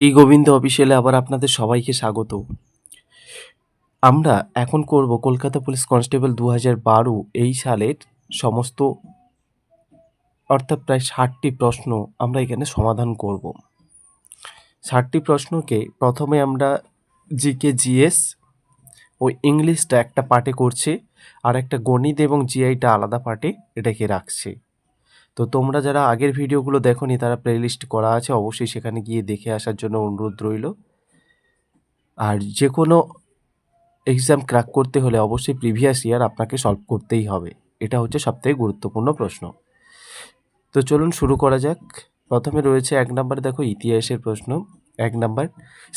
এই গোবিন্দ অফিসিয়ালে আবার আপনাদের সবাইকে স্বাগত। আমরা এখন করব কলকাতা পুলিশ কনস্টেবল 2012 এই সালের সমস্ত অর্থাৎ প্রায় 60টি প্রশ্ন আমরা এখানে সমাধান করব। 60টি প্রশ্নকে প্রথমে আমরা জিকে জিএস ও ইংলিশটা একটা পার্টে করছি, আর একটা গণিত এবং জিআইটা আলাদা পার্টে এটাকে রাখছি। তো তোমরা যারা আগের ভিডিওগুলো দেখোনি তারা প্লেলিস্ট করা আছে, অবশ্যই সেখানে গিয়ে দেখে আসার জন্য অনুরোধ রইল। আর যে কোনো এক্সাম ক্র্যাক করতে হলে অবশ্যই প্রিভিয়াস ইয়ার আপনাকে সলভ করতেই হবে, এটা হচ্ছে সবথেকে গুরুত্বপূর্ণ প্রশ্ন। তো চলুন শুরু করা যাক। প্রথমে রয়েছে 1 নম্বর, দেখো ইতিহাসের প্রশ্ন। 1 নম্বর,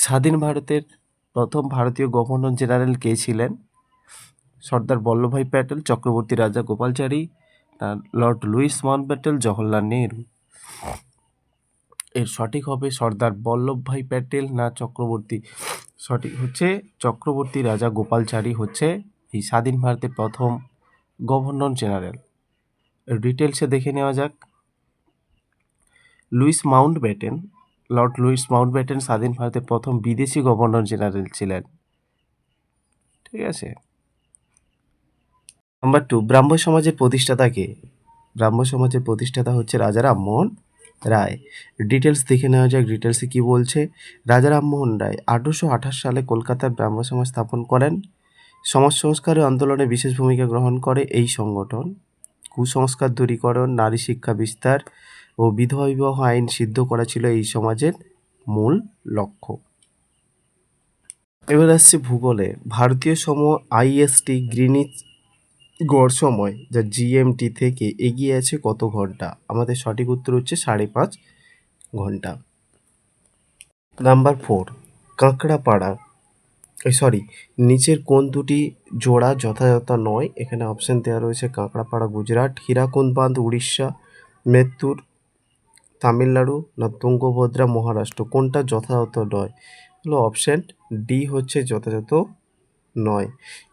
স্বাধীন ভারতের প্রথম ভারতীয় গভর্নর জেনারেল কে ছিলেন? Sardar Vallabhbhai Patel, Chakravarti Raja Gopalachari, lord Louis Mountbatten, Jawaharlal Nehru. এর সঠিক হবে সর্দার বল্লভভাই প্যাটেল না চক্রবর্তী। সঠিক হচ্ছে চক্রবর্তী রাজা গোপালচারী হচ্ছে এই স্বাধীন ভারতের প্রথম গভর্নর জেনারেল। ডিটেলসে দেখে নেওয়া যাক। Louis Mountbatten, lord Louis Mountbatten স্বাধীন ভারতের প্রথম বিদেশি গভর্নর জেনারেল ছিলেন। ঠিক আছে। নাম্বার 2, ব্রাহ্ম সমাজের প্রতিষ্ঠাতা কে? ব্রাহ্ম সমাজের প্রতিষ্ঠাতা হচ্ছে রাজা রামমোহন রায়। ডিটেলস দেখে নেওয়া যাক। ডিটেলসে কি বলছে? রাজা রামমোহন রায় 1828 সালে কলকাতার ব্রাহ্ম সমাজ স্থাপন করেন। সমাজ সংস্কারের আন্দোলনে বিশেষ ভূমিকা গ্রহণ করে এই সংগঠন। কুসংস্কার দূরীকরণ, নারী শিক্ষা বিস্তার ও বিধবা বিবাহ আইন সিদ্ধ করা ছিল এই সমাজের মূল লক্ষ্য। এবার আসছে ভূগোলে। ভারতীয় সময় আইএসটি গ্রিনিচ গড় সময় যা জিএমটি থেকে এগিয়ে আছে কত ঘন্টা? আমাদের সঠিক উত্তর হচ্ছে 5.5 ঘন্টা। নাম্বার 4, কাঁকড়াপাড়া নিচের কোন দুটি জোড়া যথাযথ নয়? এখানে অপশন দেওয়া রয়েছে কাঁকড়াপাড়া গুজরাট, হীরাকুন্দ বাঁধ উড়িষ্যা, মেত্তুর তামিলনাড়ু না তুঙ্গভদ্রা মহারাষ্ট্র। কোনটা যথাযথ নয়? হলো অপশন ডি হচ্ছে যথাযথ নয়।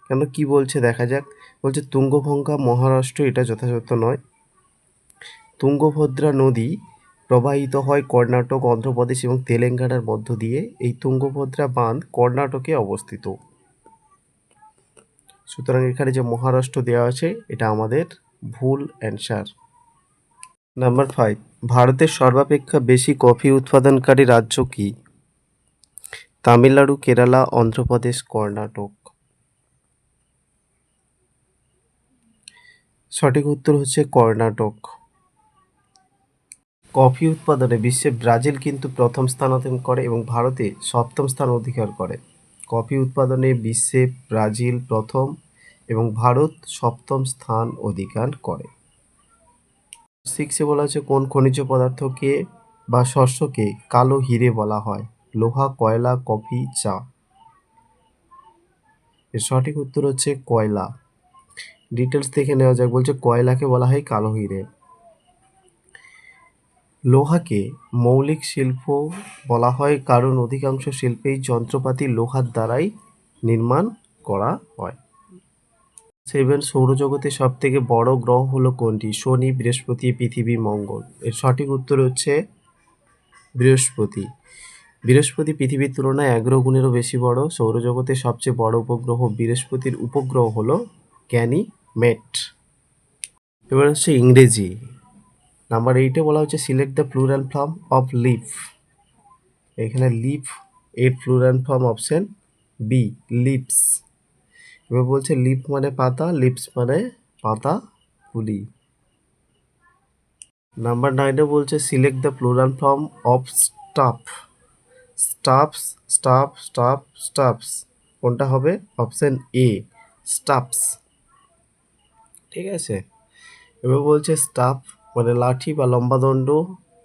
কেন কি বলছে দেখা যাক। বলছে তুঙ্গভঙ্গা মহারাষ্ট্র, এটা যথাযথ নয়। তুঙ্গভদ্রা নদী প্রবাহিত হয় কর্ণাটক, অন্ধ্রপ্রদেশ এবং তেলেঙ্গানার মধ্য দিয়ে। এই তুঙ্গভদ্রা বাঁধ কর্ণাটকে অবস্থিত। সুতরাং এখানে যে মহারাষ্ট্র দেওয়া আছে এটা আমাদের ভুল অ্যান্সার। নাম্বার 5, ভারতের সর্বাপেক্ষা বেশি কফি উৎপাদনকারী রাজ্য কি? তামিলনাড়ু, কেরালা, অন্ধ্রপ্রদেশ, কর্ণাটক। সঠিক উত্তর হচ্ছে কর্ণাটক। কফি উৎপাদনে বিশ্বে ব্রাজিল কিন্তু প্রথম স্থান অধিকার করে এবং ভারতে 7ম স্থান অধিকার করে। কফি উৎপাদনে বিশ্বে ব্রাজিল প্রথম এবং ভারত 7ম স্থান অধিকার করে। 6-এ বলা হচ্ছে কোন খনিজ পদার্থকে বা শস্যকে কালো হিরে বলা হয়? লোহা, কয়লা, কফি, চা। এর সঠিক উত্তর হচ্ছে কয়লা। ডিটেলস দেখে নেওয়া যাক। বলছে কয়লাকে বলা হয় কালো হিরে। লোহাকে মৌলিক শিল্প বলা হয় কারণ অধিকাংশ শিল্পেই যন্ত্রপাতি লোহার দ্বারাই নির্মাণ করা হয়। 7, সৌরজগতের সব থেকে বড় গ্রহ হলো কোনটি? শনি, বৃহস্পতি, পৃথিবী, মঙ্গল। এর সঠিক উত্তর হচ্ছে বৃহস্পতি। বৃহস্পতি পৃথিবীর তুলনায় 11 গুণেরও বেশি বড়। সৌরজগতের সবচেয়ে বড় উপগ্রহ বৃহস্পতির উপগ্রহ হলো গ্যানিমেড। এবার হচ্ছে ইংরেজি। নাম্বার 8-এ বলা হচ্ছে select the plural form of leaf. এখানে লিফ এর plural form option B, leaps. এবার বলছে লিফ মানে পাতা, লিপস মানে পাতা ফুলি। নাম্বার 9-এ বলছে select the plural form of staff. Stuffs, staff, staff, stuffs. কোনটা হবে? Option A, stuffs. ঠিক আছে। এবার বলছে স্টাফ মানে লাঠি বা লম্বা দণ্ড,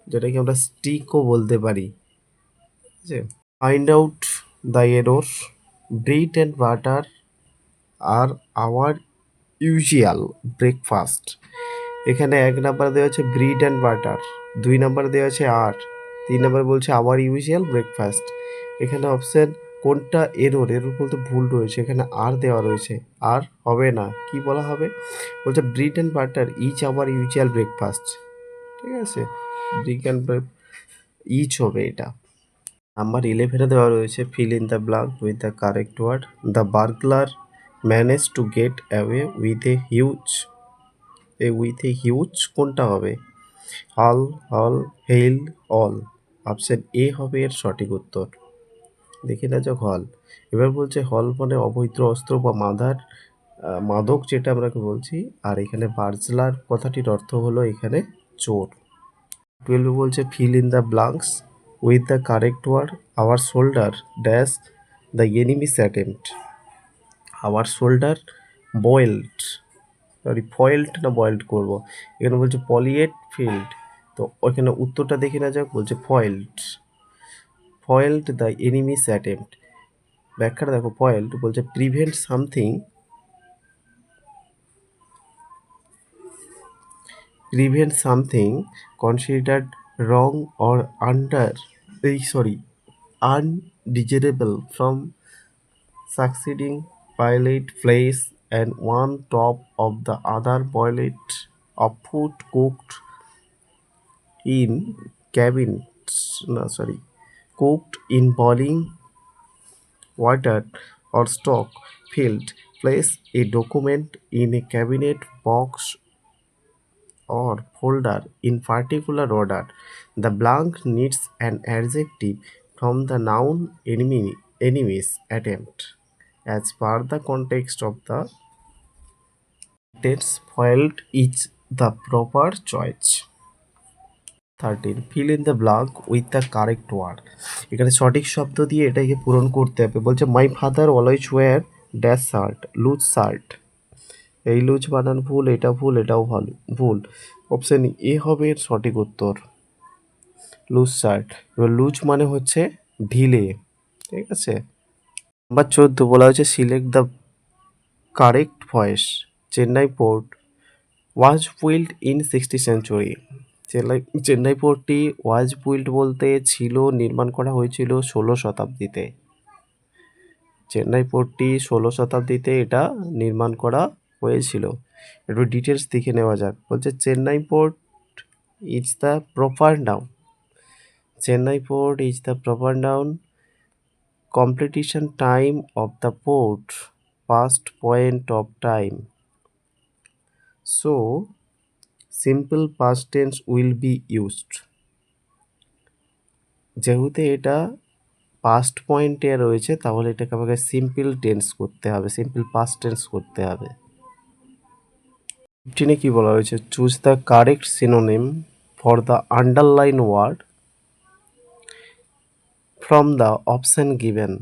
যেটাকে আমরা স্টিকও বলতে পারি। ঠিক আছে। Find out the error. Bread and butter are our usual breakfast. এখানে 1 নাম্বার দেওয়া আছে ব্রেড অ্যান্ড বাটার, 2 নাম্বার দেওয়া আছে আর, 3 নাম্বার বলছে আওয়ার ইউজুয়াল ব্রেকফাস্ট। এখানে অপশন কোনটা এরর? এরর বলতে ভুল রয়েছে, এখানে আর দেওয়া রয়েছে, আর হবে না। কি বলা হবে? বলছে bread and butter each our usual breakfast. ঠিক আছে, ব্রেড অ্যান্ড ইচ হবে এটা। নাম্বার 11 দেওয়া রয়েছে fill in the blank with the correct word. The burglar manage to get away with a huge কোনটা হবে? হল, হেইল, অল। অপশন এ হবে এর সঠিক উত্তর। দেখে না যাক হল। এবার বলছে হল মানে অবৈধ অস্ত্র বা মাদক যেটা আমরা বলছি, আর এখানে বার্জলার কথাটির অর্থ হলো এখানে চোর। 12 বলছে fill in the blanks with the correct word. Our shoulder dash the enemies attempt. Our shoulder foiled না বয়েল্ড করবো, এখানে বলছে পলিয়েট ফিল্ড, তো ওইখানে উত্তরটা দেখে না যাক। বলছে ফয়েল্ড দ্য এনিমিস অ্যাটেম্পট। ব্যাখ্যাটা দেখো, ফয়েল্ড বলছে prevent something considered wrong or undesirable from succeeding. Pilot place and one top of the other boiled of food cooked in cooked in boiling water or stock. Filled. Place a document in a cabinet box or folder in particular order. The blank needs an adjective from the noun enemy's attempt as per the context of the sentence. Foiled is the proper choice. 13. Fill in the blank with the correct word. এখানে সঠিক শব্দ দিয়ে এটাকে পূরণ করতে হবে। বলছে my father always wear dash shirt, loose shirt. এই লুজ বানান ভুল, এটা ভুল, এটাও ভুল। অপশন এ হবে এর সঠিক উত্তর, লুজ শার্ট। এবার লুজ মানে হচ্ছে ঢিলে, ঠিক আছে। নাম্বার 14 বলা হয়েছে select the correct voice. Chennai port was build in 60th century। Chennai পোর্টটি ওয়াজ বুইল্ড বলতে নির্মাণ করা হয়েছিল 16 শতাব্দীতে। চেন্নাই পোর্টটি 16 শতাব্দীতে এটা নির্মাণ করা হয়েছিল। একটু ডিটেলস দেখে নেওয়া যাক। বলছে Chennai port is the proper noun. Chennai port is the proper noun. কমপ্লিটিশন time of the port past point of time, so simple past tense will be used. যেহেতু এটা পাস্ট পয়েন্টে রয়েছে তাহলে এটাকে আমাকে সিম্পল টেন্স করতে হবে, সিম্পল পাস্ট টেন্স করতে হবে। 15 কি বলা হয়েছে choose the correct synonym for the underline word from the option given.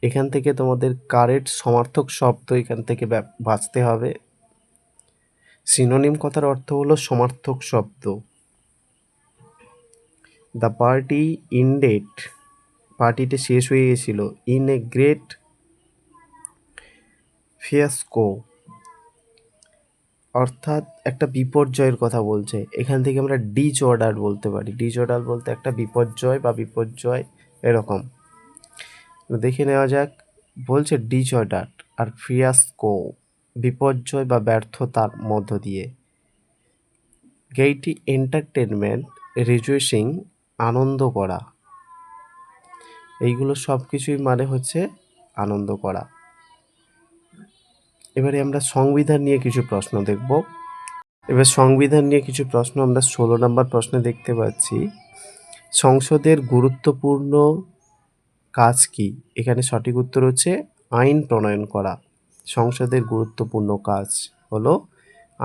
এখান থেকে তোমাদের কারেক্ট সমার্থক শব্দ এখান থেকে বাছতে হবে। সিনোনিম কথার অর্থ হলো সমার্থক শব্দ। দ্য পার্টি ইন্ডেড, পার্টিটা শেষ হয়ে গেছিল। ইন এ গ্রেট ফিয়াস্কো, অর্থাৎ একটা বিপর্যয়ের কথা বলছে। এখান থেকে আমরা ডিসঅর্ডার বলতে পারি। ডিসঅর্ডার বলতে একটা বিপর্যয় বা বিপর্যয় এরকম। দেখে নেওয়া যাক। বলছে ডিসঅর্ডার আর ফিয়াস্কো বিপর্যয় বা ব্যর্থতার মধ্য দিয়ে। গেইটি এন্টারটেনমেন্ট, রিজুইসিং আনন্দ করা। এইগুলো সব কিছুই মানে হচ্ছে আনন্দ করা। এবারে আমরা সংবিধান নিয়ে কিছু প্রশ্ন দেখব। এবার সংবিধান নিয়ে কিছু প্রশ্ন আমরা 16 নম্বর প্রশ্নে দেখতে পাচ্ছি। সংসদের গুরুত্বপূর্ণ কাজ কি? এখানে সঠিক উত্তর হচ্ছে আইন প্রণয়ন করা। সংসদের গুরুত্বপূর্ণ কাজ হলো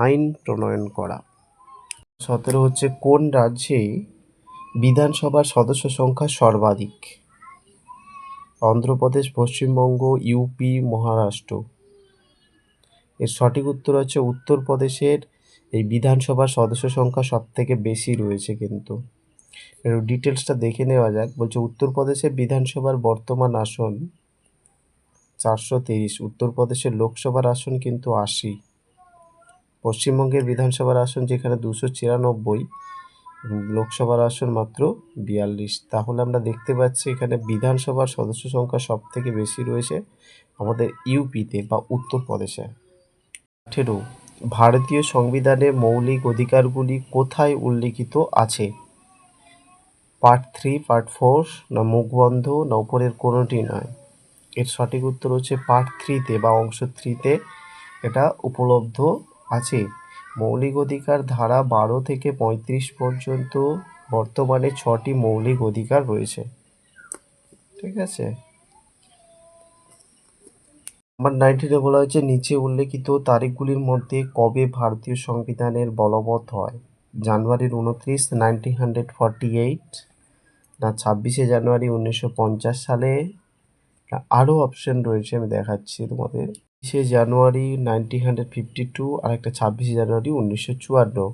আইন প্রণয়ন করা। 17 হচ্ছে কোন রাজ্যে বিধানসভার সদস্য সংখ্যা সর্বাধিক? অন্ধ্রপ্রদেশ, পশ্চিমবঙ্গ, ইউপি, মহারাষ্ট্র। এর সঠিক উত্তর হচ্ছে উত্তরপ্রদেশের এই বিধানসভার সদস্য সংখ্যা সব থেকে বেশি রয়েছে। কিন্তু এর ডিটেলসটা দেখে নেওয়া যাক। বলছে উত্তরপ্রদেশের বিধানসভার বর্তমান আসন 430। উত্তরপ্রদেশের লোকসভার আসন কিন্তু 80। পশ্চিমবঙ্গের বিধানসভার আসন যেখানে 294, লোকসভার আসন মাত্র 42। তাহলে আমরা দেখতে পাচ্ছি এখানে বিধানসভার সদস্য সংখ্যা সব থেকে বেশি রয়েছে আমাদের ইউপিতে বা উত্তরপ্রদেশে। 18 ভারতীয় সংবিধানে মৌলিক অধিকারগুলি কোথায় উল্লিখিত আছে? পার্ট 3, পার্ট 4, না মুখ বন্ধ, না উপরের কোনোটি নয়? এর সঠিক উত্তর হচ্ছে পার্ট 3-তে বা অংশ 3-তে এটা উপলব্ধ আছে। মৌলিক অধিকার ধারা 12 থেকে 35 পর্যন্ত বর্তমানে 6টি মৌলিক অধিকার রয়েছে। ঠিক আছে। নাম্বার 19-এ বলা হয়েছে নিচে উল্লেখিত তারিখগুলির মধ্যে কবে ভারতীয় সংবিধানের বলবৎ হয়? জানুয়ারি 29, 1948, না 26শে জানুয়ারি 1950 সালে, না আরও অপশন রয়েছে, আমি দেখাচ্ছি তোমাদের। 20শে জানুয়ারি 1952 আর একটা 26শে জানুয়ারি 1954।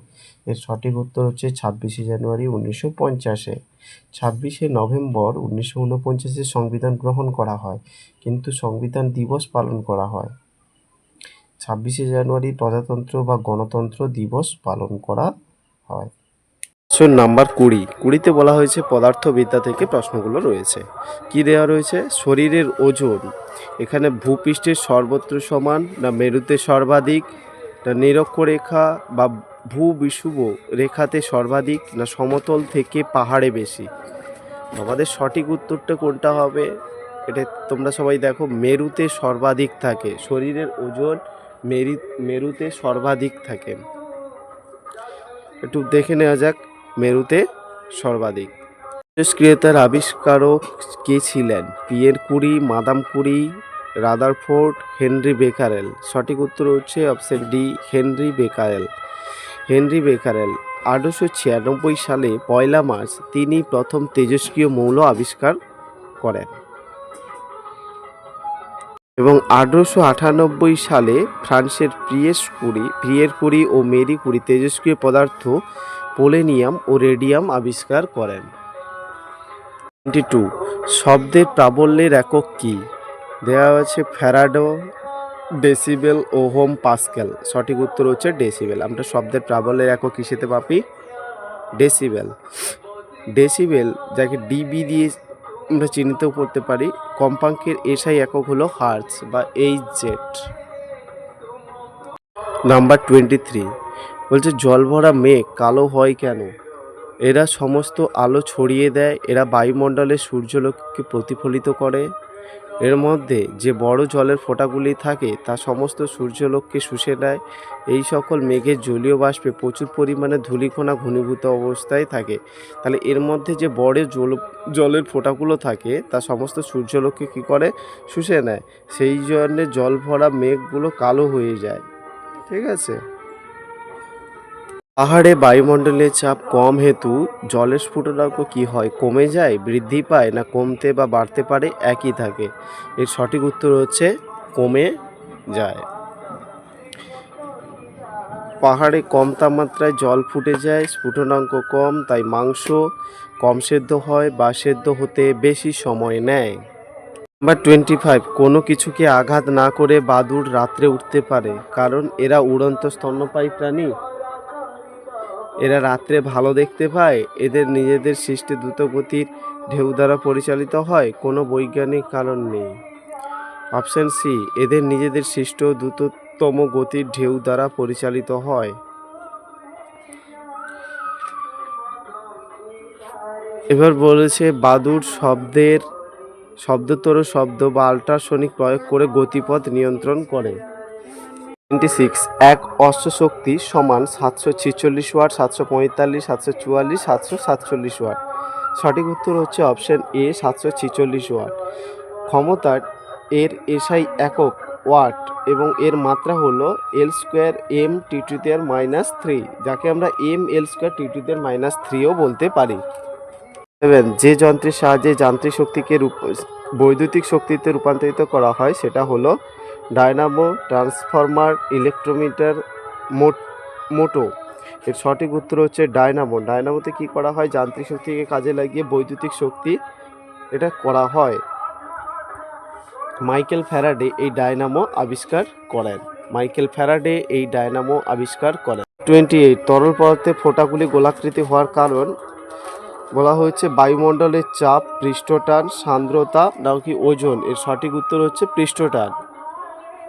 এর সঠিক উত্তর হচ্ছে 26শে জানুয়ারি 1950-এ। 26শে নভেম্বর 1949-এ সংবিধান গ্রহণ করা হয়, কিন্তু সংবিধান দিবস পালন করা হয়। 26শে জানুয়ারি প্রজাতন্ত্র বা গণতন্ত্র দিবস পালন করা হয়। কোশ্চেন নাম্বার 20-তে বলা হয়েছে পদার্থবিদ্যা থেকে প্রশ্নগুলো রয়েছে। কি দেওয়া রয়েছে? শরীরের ওজন এখানে ভূপৃষ্ঠের সর্বত্র সমান, না মেরুতে সর্বাধিক, না নিরক্ষরেখা বা ভূবিষুব রেখাতে সর্বাধিক, না সমতল থেকে পাহাড়ে বেশি? আমাদের সঠিক উত্তরটা কোনটা হবে? এটা তোমরা সবাই দেখো, মেরুতে সর্বাধিক থাকে। শরীরের ওজন মেরুতে সর্বাধিক থাকে। একটু দেখে নেওয়া যাক মেরুতে সর্বাধিক। তেজস্ক্রিয়তার আবিষ্কারক কে ছিলেন? Pierre Curie, Madame Curie, Rutherford, Henry Becquerel? সঠিক উত্তর হচ্ছে option D, Henry Becquerel. Henry Becquerel 1896 সালে 1 মার্চ তিনি প্রথম তেজস্ক্রিয় মৌল আবিষ্কার করেন এবং 1898 সালে ফ্রান্সের পিয়ের কুরি ও মেরি কুরি তেজস্ক্রিয় পদার্থ পোলোনিয়াম ও রেডিয়াম আবিষ্কার করেন। 22 শব্দের প্রাবল্যের একক কি? দেওয়া আছে ফ্যারাডো, ডেসিবেল, ওহম, পাস্কেল। সঠিক উত্তর হচ্ছে ডেসিবেল। আমরা শব্দের প্রাবল্যের একক কিসেতে পাবি? ডেসিবেল। ডেসিবেল যাকে ডিবি দিয়ে আমরা চিহ্নিত করতে পারি। কম্পাঙ্কের এসআই একক হলো হার্টজ বা এইচজেড। নাম্বার 23 বলছে জল ভরা মেঘ কালো হয় কেন? এরা সমস্ত আলো ছড়িয়ে দেয়, এরা বায়ুমণ্ডলে সূর্যালোককে প্রতিফলিত করে, এর মধ্যে যে বড় জলের ফোঁটাগুলি থাকে তা সমস্ত সূর্যালোককে শুষে নেয়। এই সকল মেঘের জলীয় বাষ্পে প্রচুর পরিমাণে ধূলিকণা ঘনীভূত অবস্থায় থাকে। তাহলে এর মধ্যে যে বড় জলের ফোঁটাগুলো থাকে তা সমস্ত সূর্যালোককে কী করে? শুষে নেয়। সেই জন্যে জল ভরা মেঘগুলো কালো হয়ে যায়। ঠিক আছে। পাহাড়ে বায়ুমণ্ডলের চাপ কম হেতু জলের স্ফুটনাঙ্ক কী হয়? কমে যায়, বৃদ্ধি পায়, না কমতে বা বাড়তে পারে, একই থাকে? এর সঠিক উত্তর হচ্ছে কমে যায়। পাহাড়ে কম তাপমাত্রায় জল ফুটে যায়, স্ফুটনাঙ্ক কম, তাই মাংস কম সেদ্ধ হয় বা সেদ্ধ হতে বেশি সময় নেয়। নাম্বার 25 কোনো কিছুকে আঘাত না করে বাদুড় রাত্রে উঠতে পারে, কারণ এরা উড়ন্ত স্তন্যপায়ী প্রাণী। এরা রাত্রে ভালো দেখতে পায়, এদের নিজেদের সৃষ্ট দ্রুতগতির ঢেউ দ্বারা পরিচালিত হয়, কোনো বৈজ্ঞানিক কারণ নেই। অপশন সি, এদের নিজেদের সৃষ্ট দ্রুততম গতির ঢেউ দ্বারা পরিচালিত হয়। এবার বলেছে বাদুড় শব্দতর শব্দ বা আল্ট্রাসনিক প্রয়োগ করে গতিপথ নিয়ন্ত্রণ করে। 26 এক অশ্বশক্তি সমান 746 ওয়াট, 745, 744, 747 ওয়াট। সঠিক উত্তর হচ্ছে অপশন এ, 746 ওয়াট। ক্ষমতার এর এসআই একক ওয়াট এবং এর মাত্রা হলো L² m T⁻³ যাকে আমরা mL²T⁻³ বলতে পারি। যে যন্ত্রের সাহায্যে যান্ত্রিক শক্তিকে বৈদ্যুতিক শক্তিতে রূপান্তরিত করা হয় সেটা হলো ডায়নামো, ট্রান্সফরমার, ইলেকট্রোমিটার, মোটো। এর সঠিক উত্তর হচ্ছে ডায়নামো। ডায়নামোতে কী করা হয়? যান্ত্রিক শক্তিকে কাজে লাগিয়ে বৈদ্যুতিক শক্তি এটা করা হয়। মাইকেল ফ্যারাডে এই ডায়নামো আবিষ্কার করেন। 28 তরল পদার্থে ফোঁটাগুলি গোলাকৃতি হওয়ার কারণ বলা হয়েছে বায়ুমণ্ডলের চাপ, পৃষ্ঠটান, সান্দ্রতা, নাকি ওজন? এর সঠিক উত্তর হচ্ছে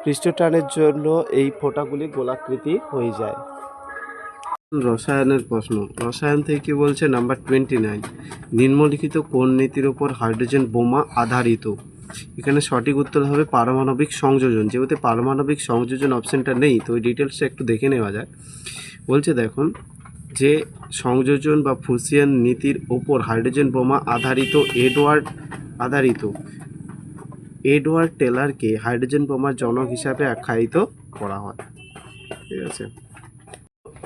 পৃষ্ঠটানের জন্য এই ফোঁটাগুলি গোলাকৃতি হয়ে যায়। রসায়নের প্রশ্ন। রসায়ন থেকে কি বলছে? নাম্বার 29, নিম্নলিখিত কোন নীতির ওপর হাইড্রোজেন বোমা আধারিত? এখানে সঠিক উত্তর হবে পারমাণবিক সংযোজন। যেহেতু পারমাণবিক সংযোজন অপশানটা নেই, তো ওই ডিটেলসটা একটু দেখে নেওয়া যায়। বলছে দেখুন, যে সংযোজন বা ফুসিয়ান নীতির ওপর হাইড্রোজেন বোমা এডওয়ার্ড টেলারকে হাইড্রোজেন বোমার জনক হিসাবে আখ্যায়িত করা হয়। ঠিক আছে।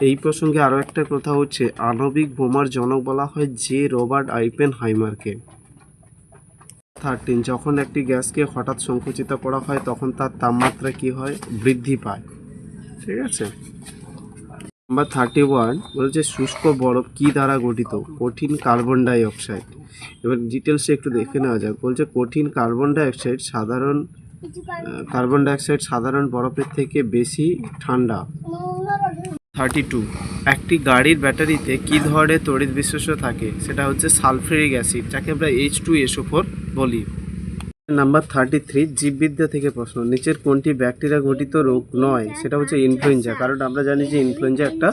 এই প্রসঙ্গে আরও একটা কথা হচ্ছে, আণবিক বোমার জনক বলা হয় যে রবার্ট আইপেনহাইমারকে। 13, যখন একটি গ্যাসকে হঠাৎ সংকুচিত করা হয় তখন তার তাপমাত্রা কি হয়? বৃদ্ধি পায়। ঠিক আছে। নাম্বার 31 বলছে শুষ্ক বরফ কি দ্বারা গঠিত? কঠিন কার্বন ডাই অক্সাইড। এবার ডিটেলসে একটু দেখে নেওয়া যাক। বলছে কঠিন কার্বন ডাই অক্সাইড সাধারণ বরফের থেকে বেশি ঠান্ডা। 32, একটি গাড়ির ব্যাটারিতে কী ধরনের তড়িৎ বিশ্লেষ্য থাকে? সেটা হচ্ছে সালফিউরিক অ্যাসিড, যাকে আমরা H2SO4 বলি। নাম্বার 33, জীববিদ্যা থেকে প্রশ্ন। নিচের কোনটি ব্যাকটেরিয়া ঘটিত রোগ নয়? সেটা হচ্ছে ইনফ্লুয়েঞ্জা, কারণ আমরা জানি যে ইনফ্লুয়েঞ্জা একটা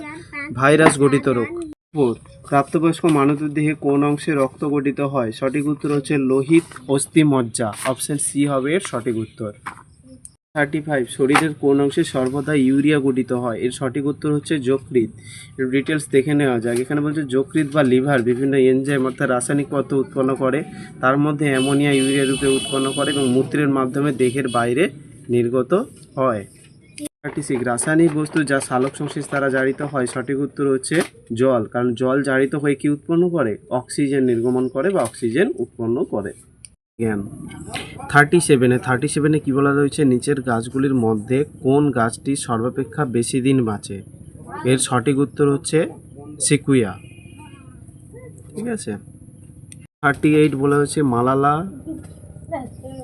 ভাইরাস ঘটিত রোগ। প্রাপ্তবয়স্ক মানুষের দেহে কোন অংশে রক্ত গঠিত হয়? সঠিক উত্তর হচ্ছে লোহিত অস্থি মজ্জা। অপশন সি হবে এর সঠিক উত্তর। 35, শরীরের কোন অংশে সর্বদা ইউরিয়া গঠিত হয়? এর সঠিক উত্তর হচ্ছে যকৃৎ। এর ডিটেলস দেখে নেওয়া যাক। এখানে বলছে যকৃৎ বা লিভার বিভিন্ন এনজাইম অর্থাৎ রাসায়নিক পদার্থ উৎপন্ন করে, তার মধ্যে অ্যামোনিয়া ইউরিয়া রূপে উৎপন্ন করে এবং মূত্রের মাধ্যমে দেহের বাইরে নির্গত হয়। 36, রাসায়নিক বস্তু যা সালোক সংশ্লেষ দ্বারা জারিত হয়। সঠিক উত্তর হচ্ছে জল, কারণ জল জারিত হয়ে কি উৎপন্ন করে? অক্সিজেন নির্গমন করে বা অক্সিজেন উৎপন্ন করে। জ্ঞান। 37 কি বলা রয়েছে? নিচের গাছগুলির মধ্যে কোন গাছটি সর্বাপেক্ষা বেশি দিন বাঁচে? এর সঠিক উত্তর হচ্ছে সিকুইয়া। ঠিক আছে। 38 বলা হচ্ছে মালালা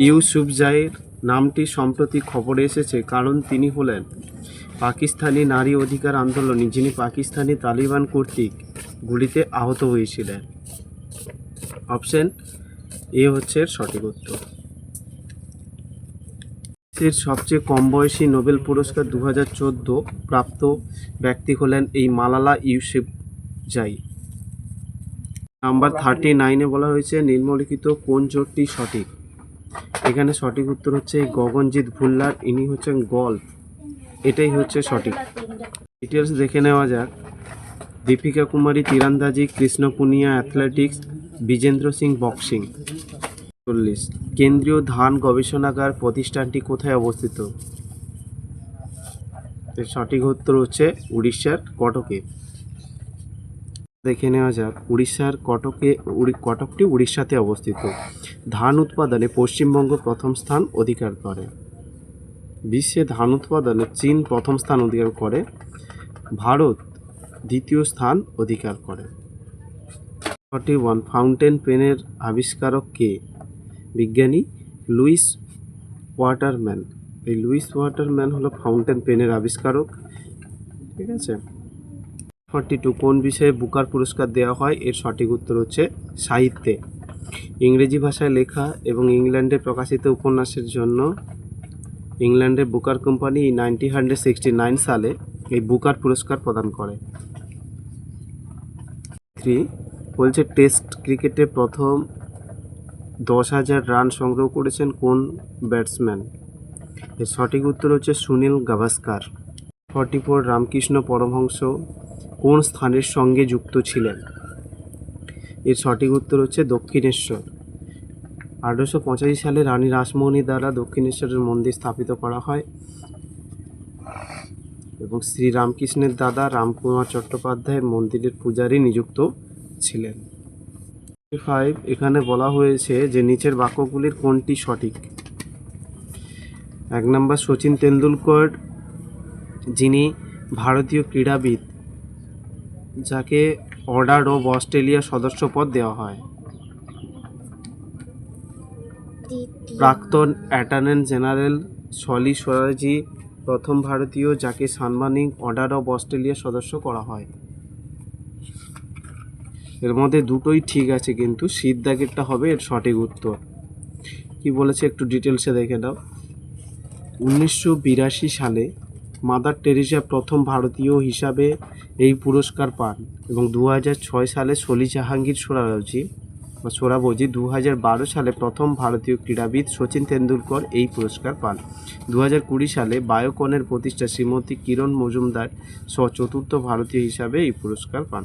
ইউসুফজাইর নামটি সম্প্রতি খবরে এসেছে কারণ তিনি হলেন পাকিস্তানি নারী অধিকার আন্দোলনী, যিনি পাকিস্তানি তালিবান কর্তৃক গুলিতে আহত হয়েছিলেন। অপশন এ হচ্ছে সঠিক উত্তর। এর সবচেয়ে কম বয়সী নোবেল পুরস্কার 2014 প্রাপ্ত ব্যক্তি হলেন এই মালালা ইউসুফজাই। নাম্বার 39 বলা হয়েছে নিম্নলিখিত কোন জোটটি সঠিক? এখানে সঠিক উত্তর হচ্ছে গগনজিৎ ভুল্লার, ইনি হচ্ছেন গল্ফ, এটাই হচ্ছে সঠিক। ডিটেলস দেখে নেওয়া যাক। দীপিকা কুমারী তীরন্দাজি, কৃষ্ণ পুনিয়া অ্যাথলেটিক্স, বিজেন্দ্র সিং বক্সিং। 40, কেন্দ্রীয় ধান গবেষণাগার প্রতিষ্ঠানটি কোথায় অবস্থিত? এর সঠিক উত্তর হচ্ছে উড়িষ্যার কটকে। দেখে নেওয়া যাক। উড়িষ্যার কটকটি উড়িষ্যাতে অবস্থিত। ধান উৎপাদনে পশ্চিমবঙ্গ প্রথম স্থান অধিকার করে। বিশ্বে ধান উৎপাদনে চীন প্রথম স্থান অধিকার করে, ভারত দ্বিতীয় স্থান অধিকার করে। 41, ফাউন্টেন পেনের আবিষ্কারক কে? বিজ্ঞানী লুইস ওয়াটারম্যান। এই লুইস ওয়াটারম্যান হলো ফাউন্টেন পেনের আবিষ্কারক। ঠিক আছে। 42, কোন বিষয়ে বুকার পুরস্কার দেওয়া হয়? এর সঠিক উত্তর হচ্ছে সাহিত্যে। ইংরেজি ভাষায় লেখা এবং ইংল্যান্ডে প্রকাশিত উপন্যাসের জন্য ইংল্যান্ডের বুকার কোম্পানি 1969 সালে এই বুকার পুরস্কার প্রদান করে। 3, বলছে টেস্ট ক্রিকেটে প্রথম 10,000 রান সংগ্রহ করেছেন কোন ব্যাটসম্যান? এর সঠিক উত্তর হচ্ছে সুনীল গাভাস্কার। 44, রামকৃষ্ণ পরমহংস কোন স্থানের সঙ্গে যুক্ত ছিলেন? এর সঠিক উত্তর হচ্ছে দক্ষিণেশ্বর। 1885 সালে রানী রাসমণি দ্বারা দক্ষিণেশ্বরের মন্দির স্থাপিত করা হয় এবং শ্রী রামকৃষ্ণের দাদা রামকুমার চট্টোপাধ্যায় মন্দিরের পূজারী নিযুক্ত ছিলেন। 5, এখানে বলা হয়েছে যে নিচের বাক্যগুলির কোনটি সঠিক? 1 নম্বর, সচিন তেন্ডুলকর যিনি ভারতীয় ক্রীড়াবিদ যাকে অর্ডার অব অস্ট্রেলিয়া সদস্যপদ দেওয়া হয়। প্রাক্তন অ্যাটর্নি জেনারেল সলি সোয়াজি প্রথম ভারতীয় যাকে সাম্মানিক অর্ডার অব অস্ট্রেলিয়া সদস্য করা হয়। এর মধ্যে দুটোই ঠিক আছে, কিন্তু শীত দাগেরটা হবে এর সঠিক উত্তর। কি বলেছে একটু ডিটেলসে দেখে নাও। 1982 সালে মাদার টেরেসা প্রথম ভারতীয় হিসাবে এই পুরস্কার পান এবং 2006 সালে সলি জাহাঙ্গীর সোহরাওয়ার্দী 2012 সালে প্রথম ভারতীয় ক্রীড়াবিদ সচিন তেন্ডুলকর এই পুরস্কার পান। 2020 সালে বায়োকনের প্রতিষ্ঠা শ্রীমতী কিরণ মজুমদার চতুর্থ ভারতীয় হিসাবে এই পুরস্কার পান।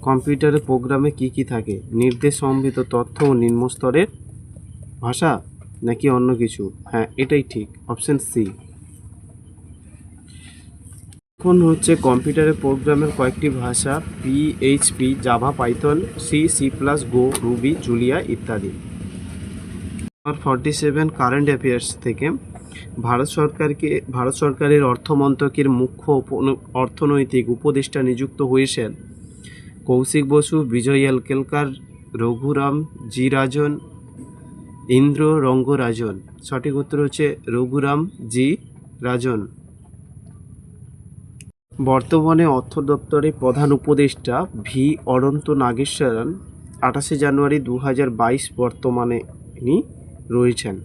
কম্পিউটারের প্রোগ্রামে কি কি থাকে? নির্দেশ সমৃদ্ধ তথ্য ও নিম্ন স্তরের ভাষা নাকি অন্য কিছু? হ্যাঁ, এটাই ঠিক, অপশন সি। এখন হচ্ছে কম্পিউটারের প্রোগ্রামের কয়েকটি ভাষা: PHP, Java, Python, C plus, Go, Ruby, Julia ইত্যাদি। 47 কারেন্ট অ্যাফেয়ার্স থেকে ভারত সরকারের অর্থ মন্ত্রকের মুখ্য অর্থনৈতিক উপদেষ্টা নিযুক্ত হয়েছেন কৌশিক বসু, বিজয় এল কেলকার, রঘুরাম জি রাজন, ইন্দ্র রঙ্গরাজন। সঠিক উত্তর হচ্ছে রঘুরাম জি রাজন। বর্তমানে অর্থ দপ্তরের প্রধান উপদেষ্টা ভি অনন্ত নাগেশ্বরন 28 জানুয়ারি 2022 বর্তমানে ইনি রয়েছেন।